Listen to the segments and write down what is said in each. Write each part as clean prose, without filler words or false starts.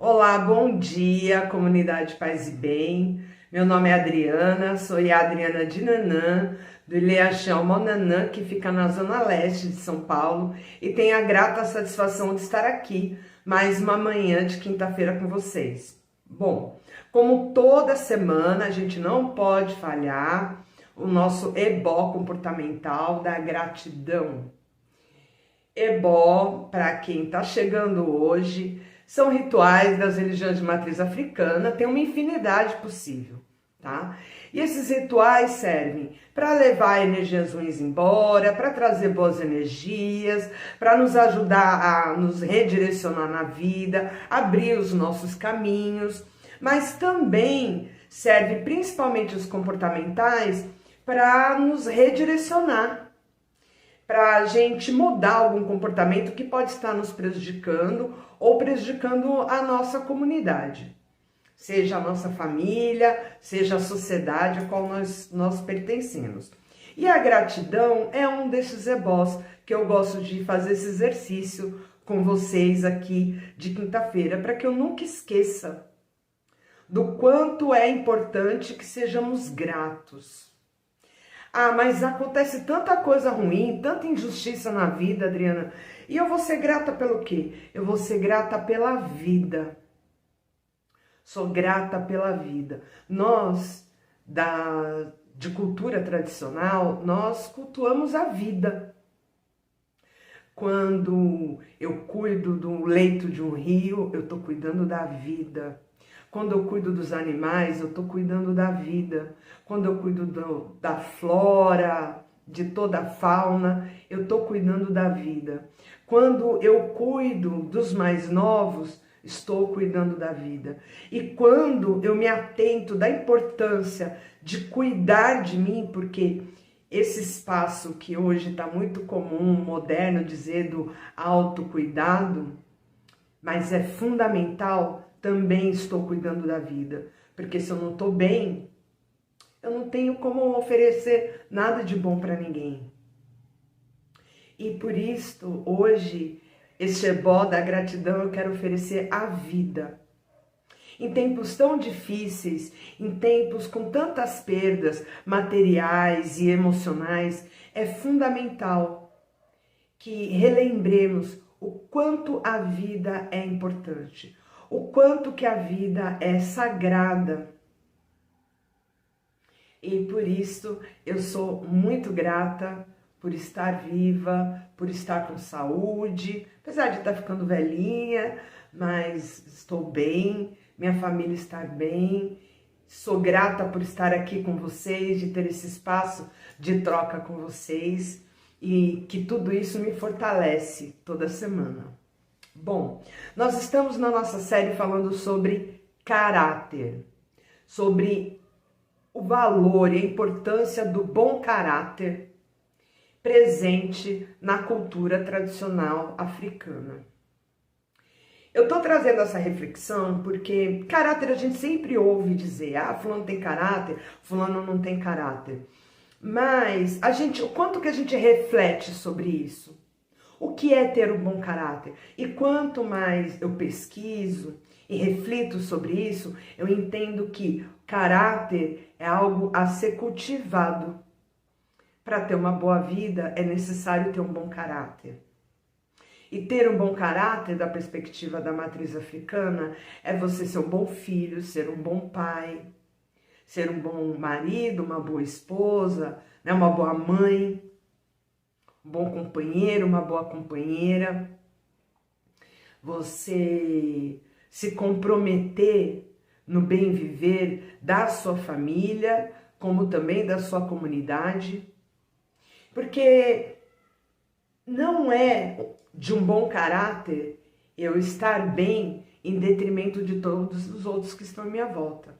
Olá, bom dia, comunidade Paz e Bem. Meu nome é Adriana, sou a Adriana de Nanã, do Ilhéachão Monanã, que fica na zona leste de São Paulo, e tenho a grata satisfação de estar aqui mais uma manhã de quinta-feira com vocês. Bom, como toda semana, a gente não pode falhar o nosso ebó comportamental da gratidão. Ebó, para quem está chegando hoje, são rituais das religiões de matriz africana, tem uma infinidade possível, tá? E esses rituais servem para levar energias ruins embora, para trazer boas energias, para nos ajudar a nos redirecionar na vida, abrir os nossos caminhos, mas também serve, principalmente os comportamentais, para nos redirecionar, para a gente mudar algum comportamento que pode estar nos prejudicando ou prejudicando a nossa comunidade, seja a nossa família, seja a sociedade a qual nós pertencemos. E a gratidão é um desses ebós que eu gosto de fazer esse exercício com vocês aqui de quinta-feira, para que eu nunca esqueça do quanto é importante que sejamos gratos. Ah, mas acontece tanta coisa ruim, tanta injustiça na vida, Adriana. E eu vou ser grata pelo quê? Eu vou ser grata pela vida. Sou grata pela vida. Nós, de cultura tradicional, nós cultuamos a vida. Quando eu cuido do leito de um rio, eu estou cuidando da vida. Quando eu cuido dos animais, eu estou cuidando da vida. Quando eu cuido da flora, de toda a fauna, eu estou cuidando da vida. Quando eu cuido dos mais novos, estou cuidando da vida. E quando eu me atento da importância de cuidar de mim, porque esse espaço que hoje está muito comum, moderno, dizer do autocuidado, mas é fundamental, também estou cuidando da vida, porque se eu não estou bem, eu não tenho como oferecer nada de bom para ninguém. E por isso, hoje, esse ebó da gratidão eu quero oferecer a vida. Em tempos tão difíceis, em tempos com tantas perdas materiais e emocionais, é fundamental que relembremos o quanto a vida é importante, o quanto que a vida é sagrada. E por isso eu sou muito grata por estar viva, por estar com saúde, apesar de estar ficando velhinha, mas estou bem, minha família está bem. Sou grata por estar aqui com vocês, de ter esse espaço de troca com vocês e que tudo isso me fortalece toda semana. Bom, nós estamos na nossa série falando sobre caráter, sobre o valor e a importância do bom caráter presente na cultura tradicional africana. Eu estou trazendo essa reflexão porque caráter a gente sempre ouve dizer, fulano tem caráter, fulano não tem caráter. Mas o quanto que a gente reflete sobre isso? O que é ter um bom caráter? E quanto mais eu pesquiso e reflito sobre isso, eu entendo que caráter é algo a ser cultivado. Para ter uma boa vida é necessário ter um bom caráter. E ter um bom caráter, da perspectiva da matriz africana, é você ser um bom filho, ser um bom pai, ser um bom marido, uma boa esposa, né, uma boa mãe, um bom companheiro, uma boa companheira. Você se comprometer no bem viver da sua família, como também da sua comunidade. Porque não é de um bom caráter eu estar bem em detrimento de todos os outros que estão à minha volta,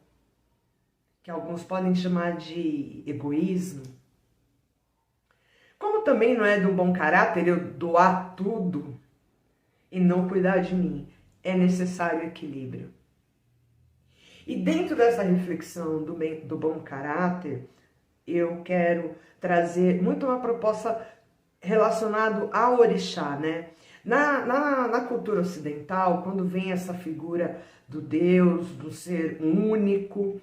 que alguns podem chamar de egoísmo. Como também não é de um bom caráter eu doar tudo e não cuidar de mim. É necessário equilíbrio. E dentro dessa reflexão do bom caráter, eu quero trazer muito uma proposta relacionada ao orixá, né? Na cultura ocidental, quando vem essa figura do Deus, do ser único,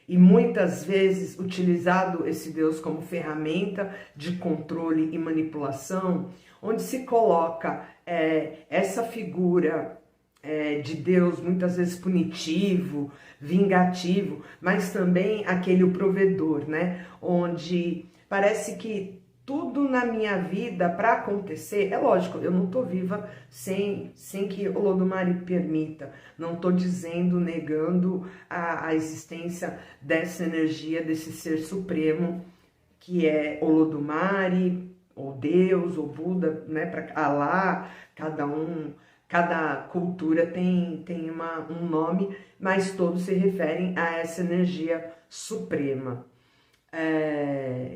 e muitas vezes utilizado esse Deus como ferramenta de controle e manipulação, onde se coloca essa figura de Deus muitas vezes punitivo, vingativo, mas também aquele o provedor, né? Onde parece que tudo na minha vida para acontecer, é lógico, eu não tô viva sem que o Olodumare permita, não tô dizendo, negando a existência dessa energia, desse ser supremo, que é Olodumare, ou Deus, ou Buda, né, para Alá, cada cultura tem um nome, mas todos se referem a essa energia suprema.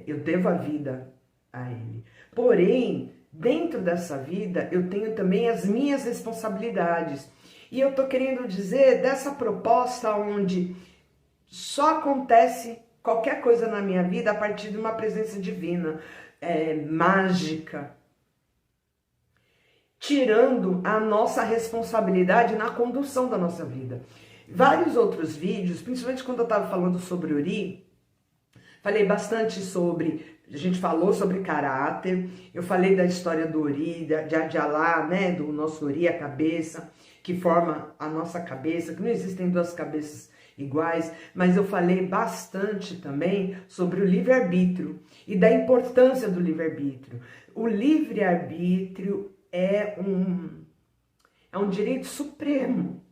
Eu devo a vida a ele. Porém, dentro dessa vida, eu tenho também as minhas responsabilidades. E eu tô querendo dizer dessa proposta onde só acontece qualquer coisa na minha vida a partir de uma presença divina, mágica, tirando a nossa responsabilidade na condução da nossa vida. Vários outros vídeos, principalmente quando eu estava falando sobre Ori, falei bastante sobre, a gente falou sobre caráter, eu falei da história do Ori, de Adjalá, né, do nosso Ori, a cabeça, que forma a nossa cabeça, que não existem duas cabeças iguais, mas eu falei bastante também sobre o livre-arbítrio e da importância do livre-arbítrio. O livre-arbítrio é um direito supremo.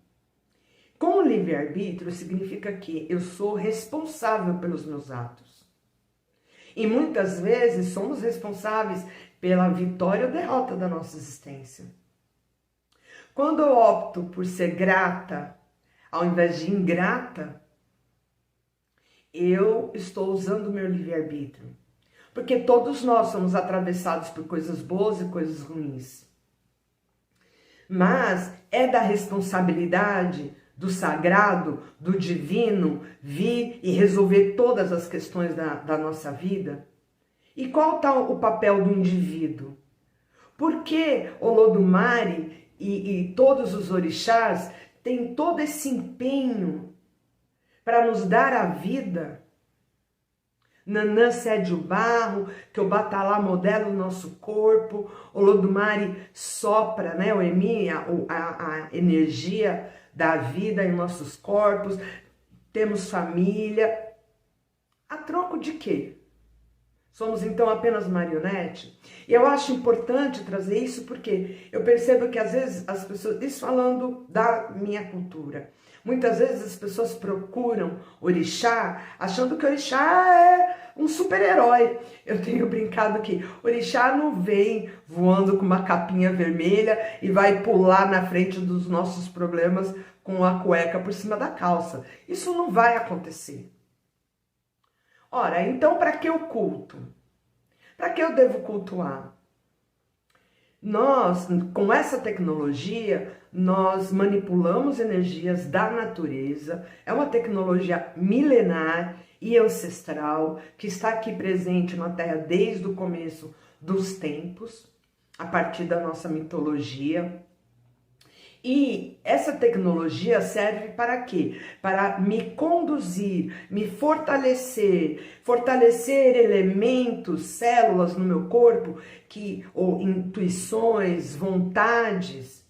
Com o livre-arbítrio significa que eu sou responsável pelos meus atos. E muitas vezes somos responsáveis pela vitória ou derrota da nossa existência. Quando eu opto por ser grata, ao invés de ingrata, eu estou usando o meu livre-arbítrio. Porque todos nós somos atravessados por coisas boas e coisas ruins. Mas é da responsabilidade do sagrado, do divino, vir e resolver todas as questões da nossa vida? E qual está o papel do indivíduo? Por que Olodumare e todos os orixás têm todo esse empenho para nos dar a vida? Nanã cede o barro, que o Batalá modela o nosso corpo, Olodumare sopra, né, o Emi, a energia da vida em nossos corpos, temos família. A troco de quê? Somos então apenas marionete? E eu acho importante trazer isso porque eu percebo que às vezes as pessoas, isso falando da minha cultura, muitas vezes as pessoas procuram orixá achando que orixá é um super-herói. Eu tenho brincado que orixá não vem voando com uma capinha vermelha e vai pular na frente dos nossos problemas com a cueca por cima da calça. Isso não vai acontecer. Ora, então para que o culto? Para que eu devo cultuar? Nós, com essa tecnologia, nós manipulamos energias da natureza. É uma tecnologia milenar e ancestral que está aqui presente na Terra desde o começo dos tempos, a partir da nossa mitologia. E essa tecnologia serve para quê? Para me conduzir, me fortalecer elementos, células no meu corpo, ou intuições, vontades,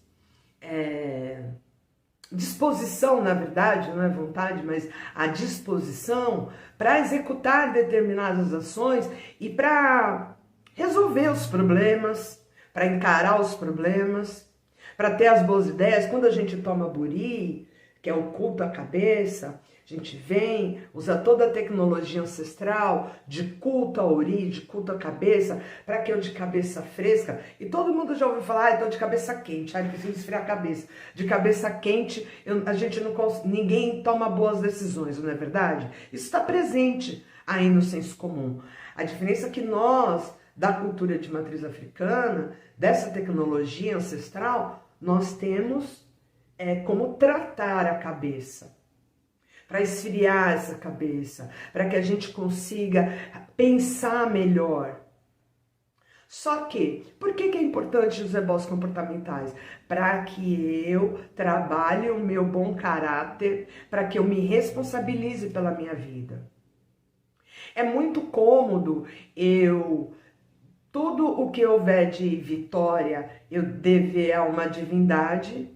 disposição, na verdade, não é vontade, mas a disposição para executar determinadas ações e para resolver os problemas, para encarar os problemas, para ter as boas ideias. Quando a gente toma buri, que é o culto à cabeça, a gente vem, usa toda a tecnologia ancestral de culto a ori, de culto à cabeça, para que eu de cabeça fresca, e todo mundo já ouviu falar, estou de cabeça quente, preciso esfriar a cabeça. De cabeça quente, ninguém toma boas decisões, não é verdade? Isso está presente aí no senso comum. A diferença é que nós, da cultura de matriz africana, dessa tecnologia ancestral, nós temos como tratar a cabeça, para esfriar essa cabeça, para que a gente consiga pensar melhor. Só que, por que é importante os rebotes comportamentais? Para que eu trabalhe o meu bom caráter, para que eu me responsabilize pela minha vida. É muito cômodo tudo o que houver de vitória, eu dever a uma divindade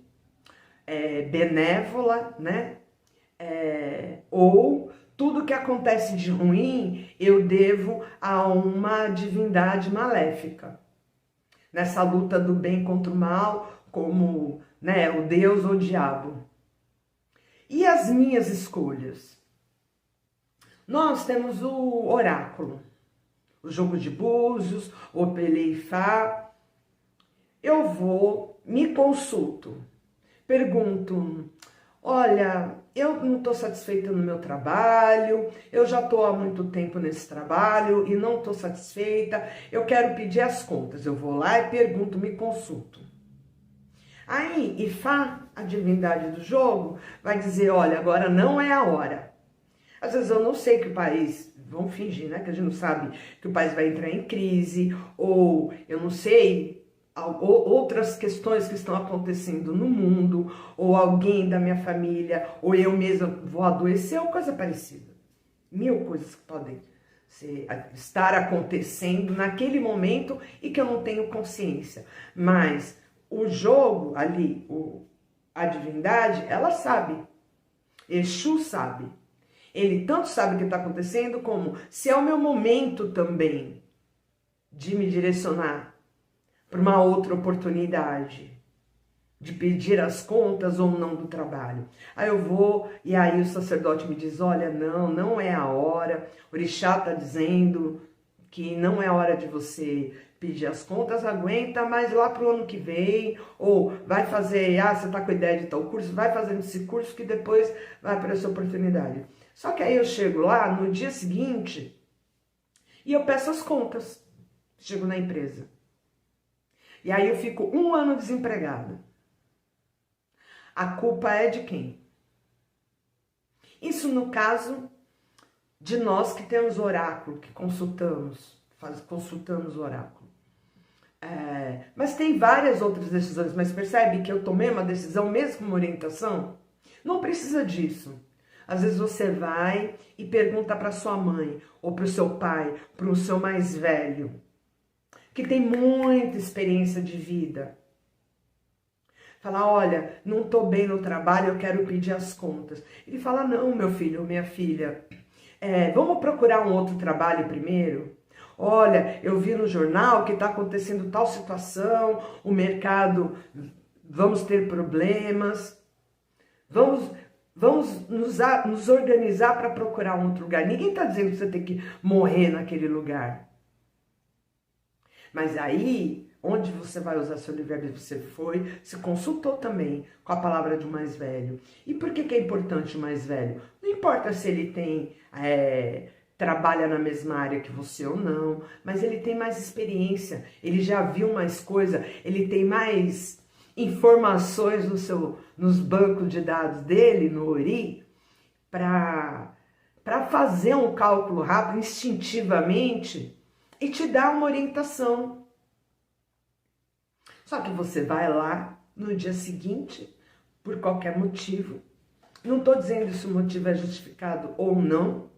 benévola, né? Ou tudo que acontece de ruim eu devo a uma divindade maléfica. Nessa luta do bem contra o mal, como, né, o Deus ou o diabo. E as minhas escolhas? Nós temos o oráculo, o jogo de búzios, o Peleifá. Eu vou, me consulto, pergunto: olha, eu não estou satisfeita no meu trabalho, eu já estou há muito tempo nesse trabalho e não estou satisfeita, eu quero pedir as contas. Eu vou lá e pergunto, me consulto. Aí, Ifá, a divindade do jogo, vai dizer: olha, agora não é a hora. Às vezes eu não sei que o país, vamos fingir, né, que a gente não sabe que o país vai entrar em crise, ou eu não sei outras questões que estão acontecendo no mundo, ou alguém da minha família, ou eu mesma vou adoecer, ou coisa parecida. Mil coisas que podem estar acontecendo naquele momento e que eu não tenho consciência. Mas o jogo ali, a divindade, ela sabe. Exu sabe. Ele tanto sabe o que está acontecendo, como se é o meu momento também de me direcionar para uma outra oportunidade, de pedir as contas ou não do trabalho. Aí eu vou, e aí o sacerdote me diz: olha, não é a hora, o orixá está dizendo que não é a hora de você pedir as contas, aguenta, mas lá pro ano que vem, ou vai fazer, você está com ideia de tal curso, vai fazendo esse curso que depois vai para essa oportunidade. Só que aí eu chego lá no dia seguinte e eu peço as contas. Chego na empresa. E aí eu fico 1 ano desempregada. A culpa é de quem? Isso no caso de nós que temos oráculo, que consultamos o oráculo. Mas tem várias outras decisões, mas percebe que eu tomei uma decisão mesmo com uma orientação? Não precisa disso. Às vezes você vai e pergunta para sua mãe, ou para o seu pai, para o seu mais velho, que tem muita experiência de vida. Fala: olha, não estou bem no trabalho, eu quero pedir as contas. Ele fala: não, meu filho ou minha filha, vamos procurar um outro trabalho primeiro? Olha, eu vi no jornal que está acontecendo tal situação, o mercado, vamos ter problemas, vamos nos organizar para procurar um outro lugar. Ninguém está dizendo que você tem que morrer naquele lugar. Mas aí, onde você vai usar seu livre-arbítrio? Você foi, se consultou também com a palavra de um mais velho. E por que é importante o mais velho? Não importa se ele trabalha na mesma área que você ou não, mas ele tem mais experiência, ele já viu mais coisa, ele tem mais informações nos bancos de dados dele, no Ori, para fazer um cálculo rápido, instintivamente, e te dar uma orientação. Só que você vai lá no dia seguinte, por qualquer motivo. Não estou dizendo se o motivo é justificado ou não,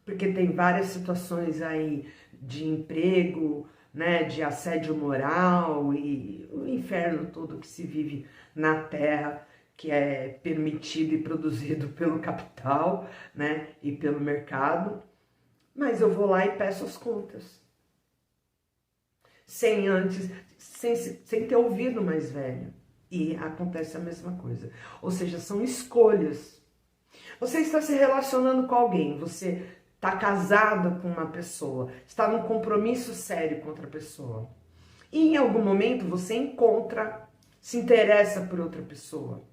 porque tem várias situações aí de emprego, né, de assédio moral e o inferno todo que se vive na Terra, que é permitido e produzido pelo capital, né, e pelo mercado. Mas eu vou lá e peço as contas. Sem ter ouvido o mais velho. E acontece a mesma coisa. Ou seja, são escolhas. Você está se relacionando com alguém, você está casado com uma pessoa, está num compromisso sério com outra pessoa. E em algum momento você se interessa por outra pessoa.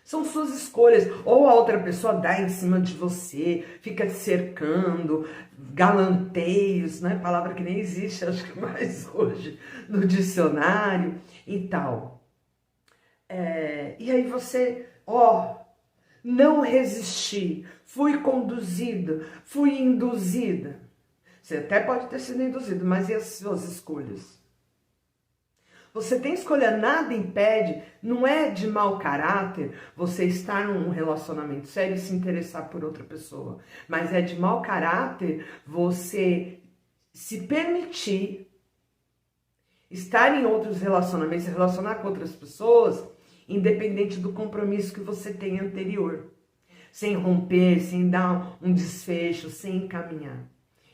São suas escolhas. Ou a outra pessoa dá em cima de você, fica te cercando, galanteios, né? Palavra que nem existe, acho que mais hoje, no dicionário e tal. E aí você, não resisti, fui conduzida, fui induzida. Você até pode ter sido induzido, mas e as suas escolhas? Você tem escolha, nada impede, não é de mau caráter você estar num relacionamento sério e se interessar por outra pessoa, mas é de mau caráter você se permitir estar em outros relacionamentos, se relacionar com outras pessoas, independente do compromisso que você tem anterior, sem romper, sem dar um desfecho, sem encaminhar.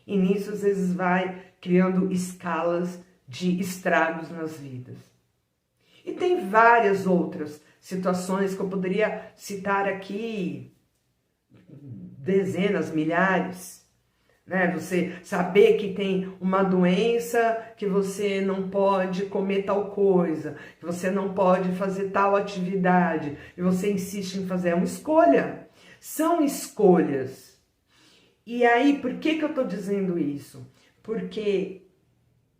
E nisso às vezes vai criando escalas de estragos nas vidas. E tem várias outras situações que eu poderia citar aqui, dezenas, milhares, né? Você saber que tem uma doença, que você não pode comer tal coisa, que você não pode fazer tal atividade, e você insiste em fazer, é uma escolha. São escolhas. E aí, por que eu estou dizendo isso? Porque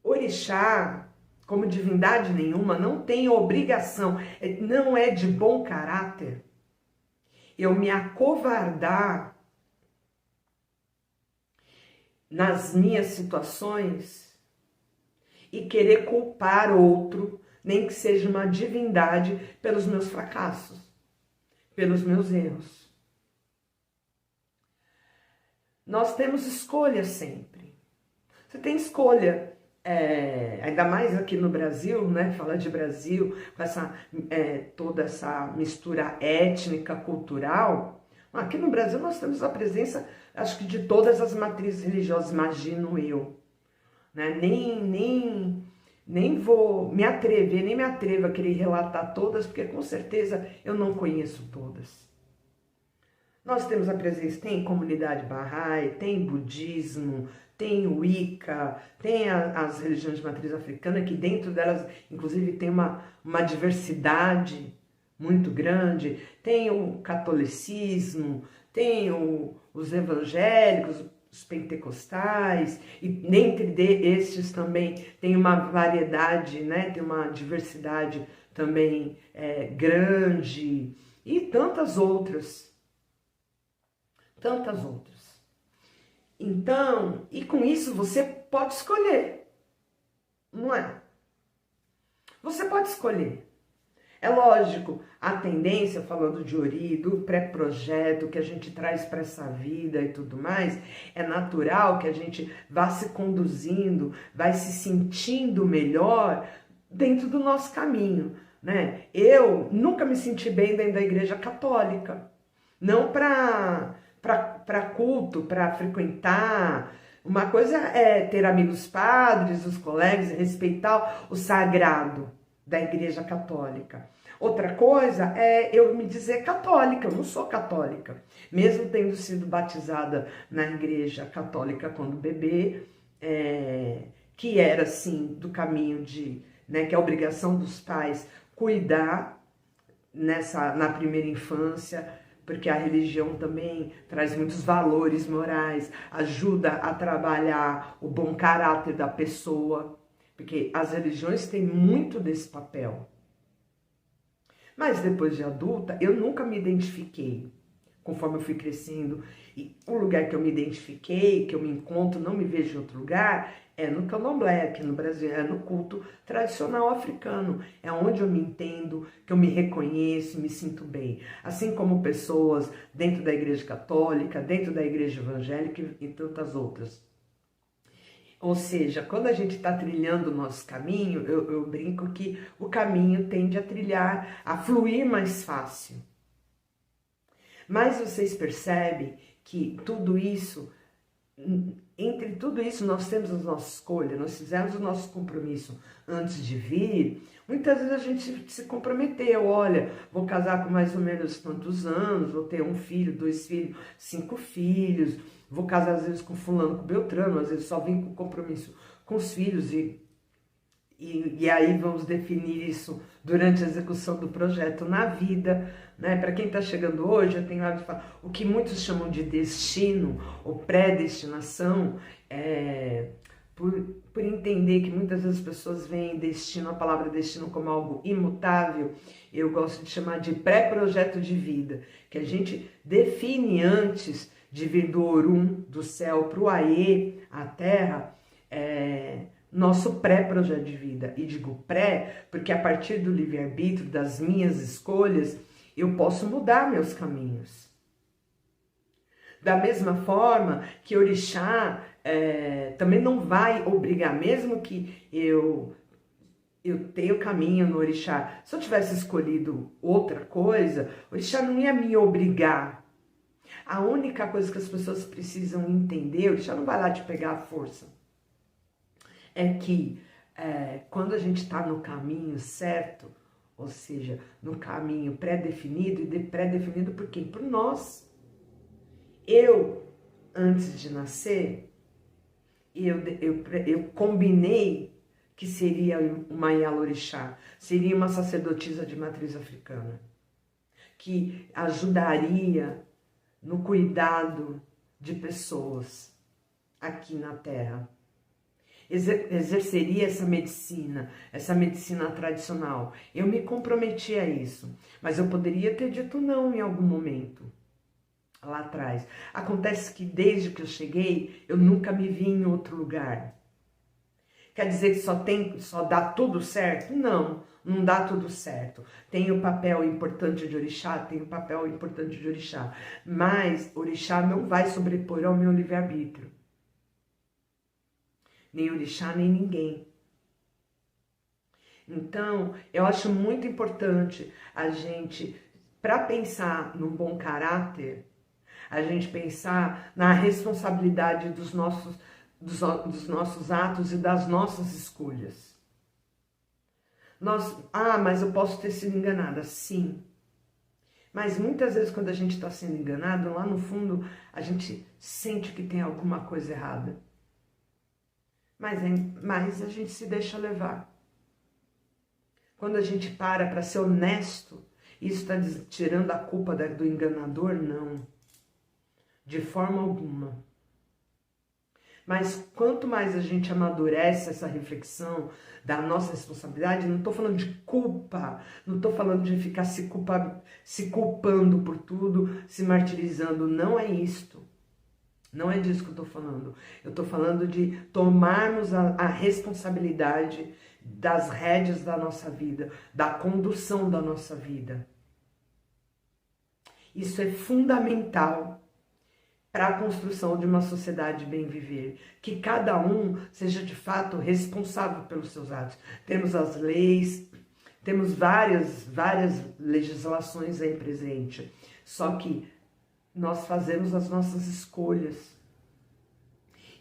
Orixá, como divindade nenhuma, não tem obrigação, não é de bom caráter eu me acovardar nas minhas situações e querer culpar outro, nem que seja uma divindade, pelos meus fracassos, pelos meus erros. Nós temos escolha sempre. Você tem escolha. Ainda mais aqui no Brasil, né? Falar de Brasil, com toda essa mistura étnica, cultural. Aqui no Brasil nós temos a presença, acho que de todas as matrizes religiosas, imagino eu. Né? Nem vou me atrever, nem me atrevo a querer relatar todas, porque com certeza eu não conheço todas. Nós temos a presença, tem comunidade Bahá'í, tem budismo, tem o Wicca, tem as religiões de matriz africana, que dentro delas, inclusive, tem uma diversidade muito grande. Tem o catolicismo, tem os evangélicos, os pentecostais, e dentre estes também tem uma variedade, né? Tem uma diversidade também grande, e tantas outras. Tantas outras. Então, e com isso você pode escolher, não é? Você pode escolher. É lógico, a tendência, falando de Ori, do pré-projeto que a gente traz para essa vida e tudo mais, é natural que a gente vá se conduzindo, vai se sentindo melhor dentro do nosso caminho, né? Eu nunca me senti bem dentro da Igreja Católica, não para culto, para frequentar. Uma coisa é ter amigos padres, os colegas, respeitar o sagrado da Igreja Católica. Outra coisa é eu me dizer católica, eu não sou católica. Mesmo tendo sido batizada na Igreja Católica quando bebê, que era assim, do caminho né, que é a obrigação dos pais cuidar na primeira infância, porque a religião também traz muitos valores morais, ajuda a trabalhar o bom caráter da pessoa, porque as religiões têm muito desse papel. Mas depois de adulta, eu nunca me identifiquei, conforme eu fui crescendo, e o lugar que eu me identifiquei, que eu me encontro, não me vejo em outro lugar, é no candomblé, aqui no Brasil, é no culto tradicional africano. É onde eu me entendo, que eu me reconheço, me sinto bem. Assim como pessoas dentro da Igreja Católica, dentro da Igreja Evangélica e tantas outras. Ou seja, quando a gente está trilhando o nosso caminho, eu brinco que o caminho tende a trilhar, a fluir mais fácil. Mas vocês percebem que tudo isso, entre tudo isso nós temos a nossa escolha, nós fizemos o nosso compromisso antes de vir. Muitas vezes a gente se comprometeu, olha, vou casar com mais ou menos tantos anos, vou ter 1 filho, 2 filhos, 5 filhos, vou casar às vezes com fulano, com Beltrano, às vezes só vim com compromisso com os filhos e aí vamos definir isso durante a execução do projeto na vida, né? Para quem está chegando hoje, eu tenho hábito de falar, o que muitos chamam de destino ou predestinação, por entender que muitas vezes as pessoas veem destino, a palavra destino como algo imutável, eu gosto de chamar de pré-projeto de vida, que a gente define antes de vir do Orum, do céu, para o Aê, a terra, nosso pré-projeto de vida. E digo pré, porque a partir do livre-arbítrio, das minhas escolhas, eu posso mudar meus caminhos. Da mesma forma que Orixá também não vai obrigar, mesmo que eu tenho caminho no Orixá. Se eu tivesse escolhido outra coisa, o Orixá não ia me obrigar. A única coisa que as pessoas precisam entender, o Orixá não vai lá te pegar à força, é que quando a gente está no caminho certo, ou seja, no caminho pré-definido, e pré-definido por quem? Por nós. Eu, antes de nascer, eu combinei que seria uma Yalorixá, seria uma sacerdotisa de matriz africana, que ajudaria no cuidado de pessoas aqui na Terra. Exerceria essa medicina tradicional. Eu me comprometi a isso, mas eu poderia ter dito não em algum momento, lá atrás. Acontece que desde que eu cheguei, eu nunca me vi em outro lugar. Quer dizer que só dá tudo certo? Não, não dá tudo certo. Tem o papel importante de Orixá, tem o papel importante de Orixá. Mas Orixá não vai sobrepor ao meu livre-arbítrio. Nem Orixá, nem ninguém. Então, eu acho muito importante a gente, para pensar no bom caráter, a gente pensar na responsabilidade dos nossos atos e das nossas escolhas. Mas eu posso ter sido enganada. Sim. Mas muitas vezes quando a gente está sendo enganado, lá no fundo a gente sente que tem alguma coisa errada. Mas a gente se deixa levar. Quando a gente para ser honesto, isso está tirando a culpa do enganador? Não. De forma alguma. Mas quanto mais a gente amadurece essa reflexão da nossa responsabilidade, não estou falando de culpa, não estou falando de ficar se culpando por tudo, se martirizando, não é isto. Não é disso que eu estou falando. Eu estou falando de tomarmos a responsabilidade das rédeas da nossa vida, da condução da nossa vida. Isso é fundamental para a construção de uma sociedade bem viver, que cada um seja de fato responsável pelos seus atos. Temos as leis, temos várias legislações aí presente, só que nós fazemos as nossas escolhas.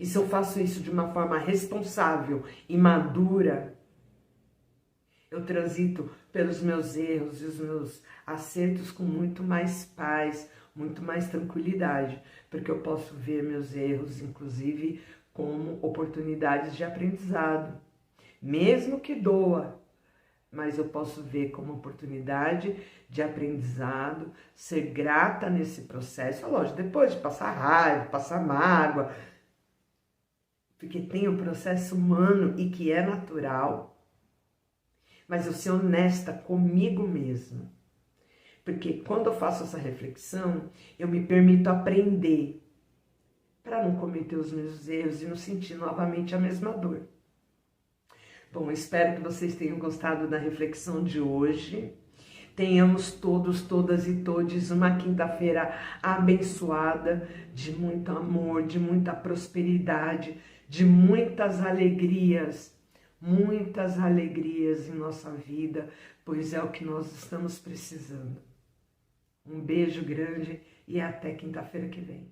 E se eu faço isso de uma forma responsável e madura, eu transito pelos meus erros e os meus acertos com muito mais paz, muito mais tranquilidade, porque eu posso ver meus erros, inclusive, como oportunidades de aprendizado. Mesmo que doa, mas eu posso ver como oportunidade de aprendizado, ser grata nesse processo. Lógico, depois de passar raiva, passar mágoa, porque tem o processo humano e que é natural, mas eu ser honesta comigo mesma. Porque quando eu faço essa reflexão, eu me permito aprender para não cometer os mesmos erros e não sentir novamente a mesma dor. Bom, espero que vocês tenham gostado da reflexão de hoje. Tenhamos todos, todas e todes uma quinta-feira abençoada, de muito amor, de muita prosperidade, de muitas alegrias em nossa vida, pois é o que nós estamos precisando. Um beijo grande e até quinta-feira que vem.